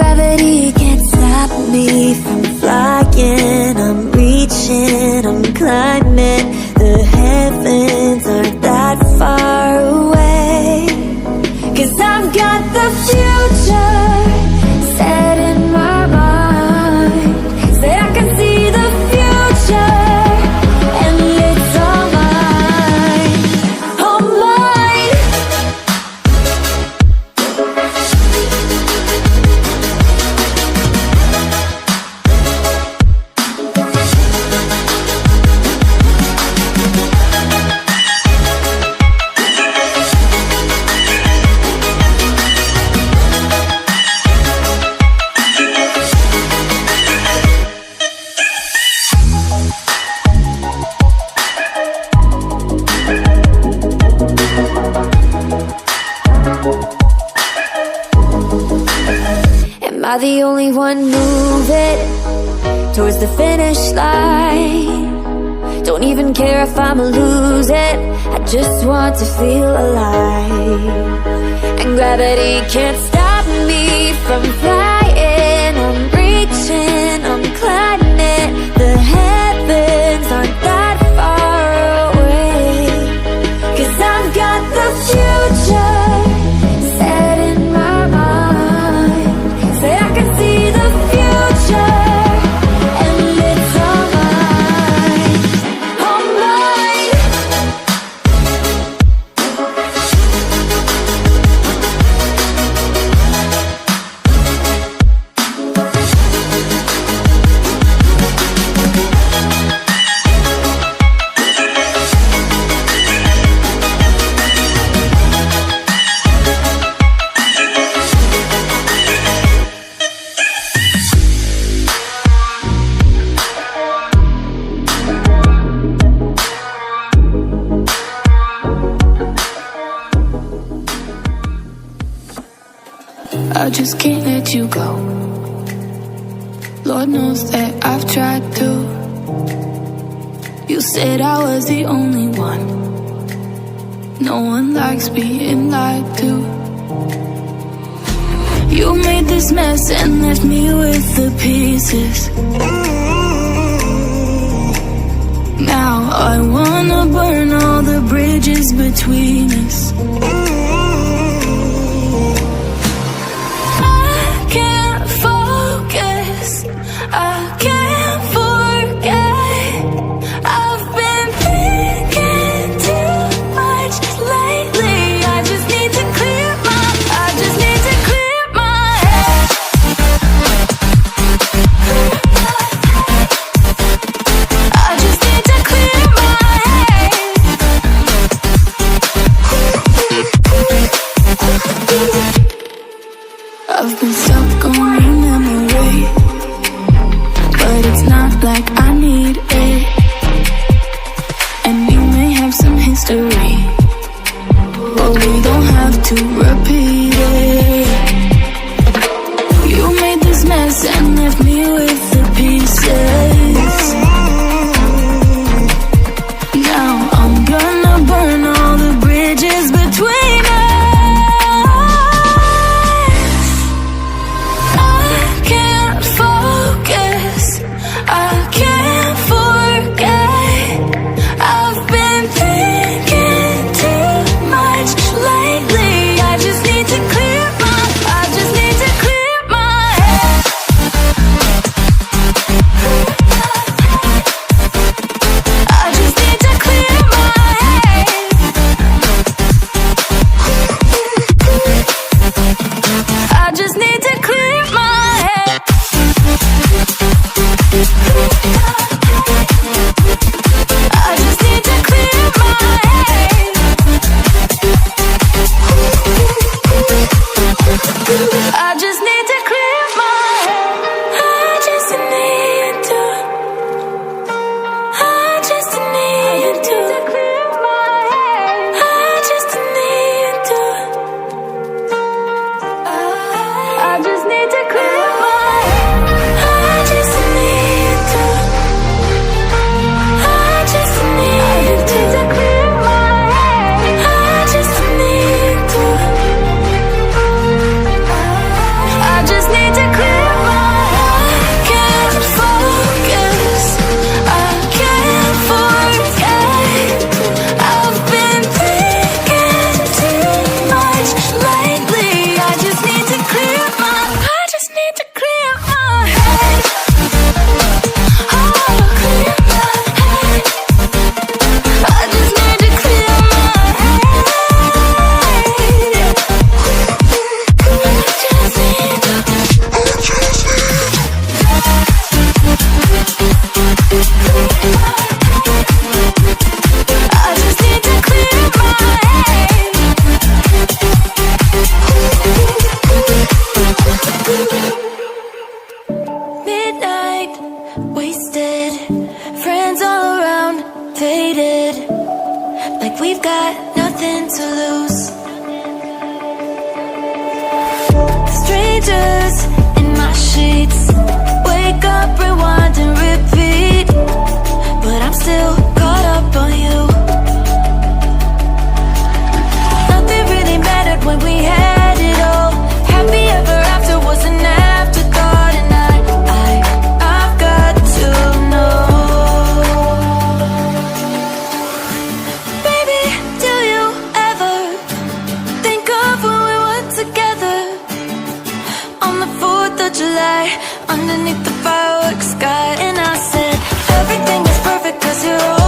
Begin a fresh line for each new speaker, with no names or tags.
gravity can't stop me from flying. I'm reaching, I'm climbing. The heavens aren't that far away. 'Cause I've got the future set in my mind. Said I can see the future, and it's all mine, all mine. Am I the only one moving towards the finish line? Don't even care if I'ma lose it, I just want to feel alive. And gravity can't stop me from flying. I'm reaching, I'm climbing. The heavens aren't that far away. 'Cause I've got the future set in my mind. Say I can see the future, and it's all mine, all mine.
I just can't let you go. Lord knows that I've tried to. You said I was the only one. No one likes being lied to. You made this mess and left me with the pieces. Now I wanna burn all the bridges between us. I can't forget. I've been thinking too much lately. I just need to clear my head. I just need to clear my head. I've been stuck on your memory, but it's not like I need it. And we may have some history, but we don't have to repeat it. You made this mess and left me with the pieces. Now I'm gonna burn all the bridges between us. I can't focus, I can't forget. I've been thinking too much lately. I underneath the fireworks sky. And I said, everything is perfect 'cause you're all